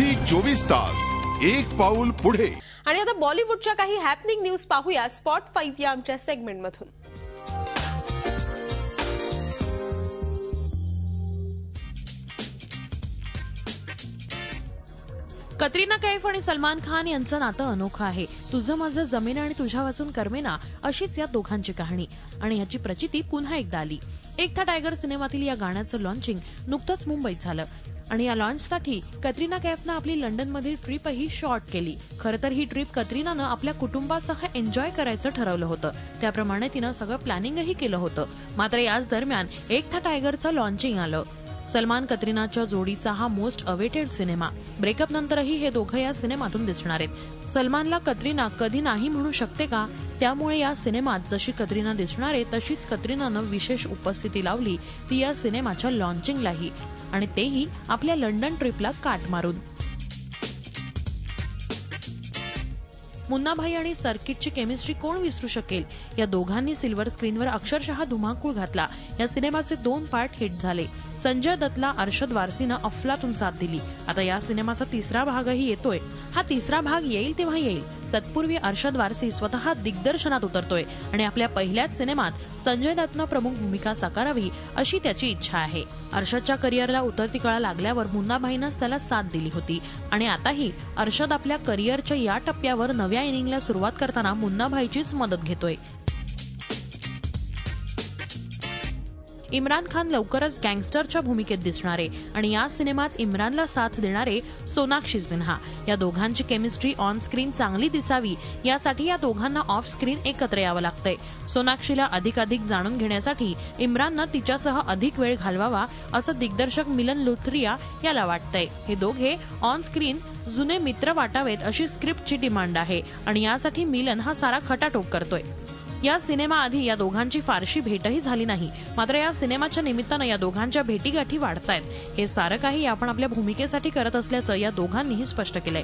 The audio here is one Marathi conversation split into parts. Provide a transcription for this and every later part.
झी 24 तास एक पाऊल पुढे। आणि आता बॉलिवूडच्या काही हॅपनिंग न्यूज पाहूया स्पॉट 5 या आमच्या सेगमेंटमधून। कतरीना कैफ आणि सलमान खान यांचं नातं अनोखं आहे। तुझं माझं जमीन आणि तुझ्या वाचून कर्मेना अशीच या दोघांची कहाणी आणि याची प्रचिती पुन्हा एकदा आली। एक था टायगर सिनेमातील या गाण्याचं लॉन्चिंग नुकतंच मुंबईत झालं आणि या लॉन्चसाठी कतरीना कैफनं आपली लंडनमधील ट्रिपही शॉर्ट केली। खरं तर ही ट्रिप कतरीनानं आपल्या कुटुंबासह एन्जॉय करायचं ठरवलं होतं, त्याप्रमाणे तिनं सगळं प्लॅनिंगही केलं होतं। मात्र याच दरम्यान एक था टायगरचं लॉन्चिंग आलं। सलमान कतरीनाच्या जोडीचा हा मोस्ट अवेटेड सिनेमा। ब्रेकअप नंतरही हे दोघं या सिनेमातून दिसणार आहेत। सलमानला कतरीना कधी नाही म्हणू शकते का, त्यामुळे या सिनेमात जशी कतरीना दिसणार आहे तशीच कतरीनानं विशेष उपस्थिती लावली ती या सिनेमाच्या लॉन्चिंगलाही, आणि तेही आपल्या लंडन ट्रिपला काट मारून। मुन्ना भाई आणि सर्किटची केमिस्ट्री कोण विसरू शकेल। या दोघांनी सिल्वर स्क्रीनवर अक्षरशः धुमाकूळ घातला। या सिनेमाचे 2 पार्ट हिट झाले। संजय दत्तला अरशद वारसीनं अफलातून साथ दिली। आता या सिनेमाचा 3रा भागही येतोय। हा 3रा भाग येईल तेव्हा येईल, तत्पूर्वी अरशद वारसी स्वतः दिग्दर्शनात उतरतोय आणि आपल्या पहिल्याच सिनेमात संजय दत्तनं प्रमुख भूमिका साकारावी अशी त्याची इच्छा आहे। अरशदच्या करिअरला उतरती कळा लागल्यावर मुन्ना भाईनंच त्याला साथ दिली होती आणि आताही अरशद आपल्या करिअरच्या या टप्प्यावर नव्या इनिंगला सुरुवात करताना मुन्ना भाईचीच मदत घेतोय। इम्रान खान लवकरच गँगस्टरच्या भूमिकेत दिसणार आहे आणि या सिनेमात इम्रानला साथ देणारे सोनाक्षी सिन्हा। या दोघांची केमिस्ट्री ऑन स्क्रीन चांगली दिसावी यासाठी या दोघांना ऑफ स्क्रीन एकत्र यावं लागतंय। सोनाक्षीला अधिकाधिक जाणून घेण्यासाठी इम्राननं तिच्यासह अधिक वेळ घालवावा असं दिग्दर्शक मिलन लुथरिया याला वाटतंय। हे दोघे ऑन स्क्रीन जुने मित्र वाटावेत अशी स्क्रिप्टची डिमांड आहे आणि यासाठी मिलन हा सारा खटाटोप करतोय। या सिनेमाआधी या दोघांची फारशी भेटही झाली नाही, मात्र या सिनेमाच्या निमित्तानं या दोघांच्या भेटीगाठी वाढतायत। हे सारं काही आपण आपल्या भूमिकेसाठी करत असल्याचं या दोघांनीही स्पष्ट केलंय।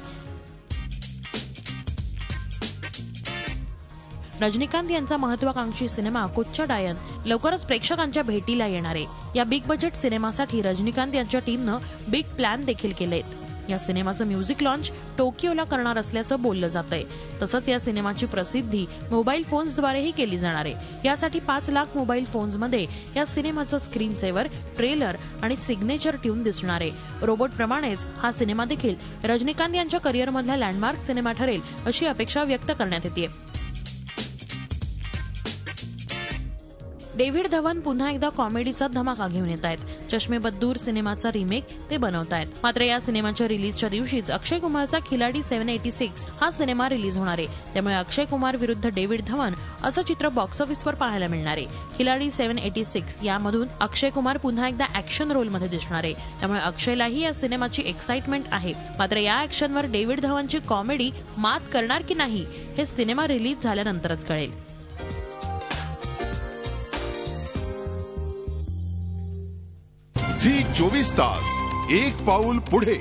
रजनीकांत यांचा महत्वाकांक्षी सिनेमा कोच्चा डायन लवकरच प्रेक्षकांच्या भेटीला येणार आहे। या बिग बजेट सिनेमासाठी रजनीकांत यांच्या टीमनं बिग प्लॅन देखील केलेत। या सिनेमाचं म्युझिक लॉन्च टोकियोला करणार असल्याचं बोललं जातंय। तसंच या सिनेमाची प्रसिद्धी मोबाईल फोन्सद्वारेही केली जाणार आहे। यासाठी 5 लाख मोबाईल फोन्समध्ये या सिनेमाचं स्क्रीन सेव्हर, ट्रेलर आणि सिग्नेचर ट्यून दिसणार आहे। रोबोटप्रमाणेच हा सिनेमा देखील रजनीकांत यांच्या करिअरमधला लँडमार्क सिनेमा ठरेल अशी अपेक्षा व्यक्त करण्यात येते। डेव्हिड धवन पुन्हा एकदा कॉमेडीचा धमाका घेऊन येत आहेत। चष्मे बद्दूर सिनेमाचा रिमेक ते बनवतायत। मात्र या सिनेमाच्या रिलीजच्या दिवशीच अक्षय कुमारचा खिलाडी 786 हा सिनेमा रिलीज होणार आहे। त्यामुळे अक्षय कुमार विरुद्ध डेव्हिड धवन असं चित्र बॉक्स ऑफिसवर पाहायला मिळणार आहे। खिलाडी 786 यामधून अक्षय कुमार पुन्हा एकदा ऍक्शन रोलमध्ये दिसणार आहे, त्यामुळे अक्षयलाही या सिनेमाची एक्साइटमेंट आहे। मात्र या ऍक्शनवर डेव्हिड धवनची कॉमेडी मात करणार की नाही हे सिनेमा रिलीज झाल्यानंतरच कळेल। झी 24 तास एक पाऊल पुढे।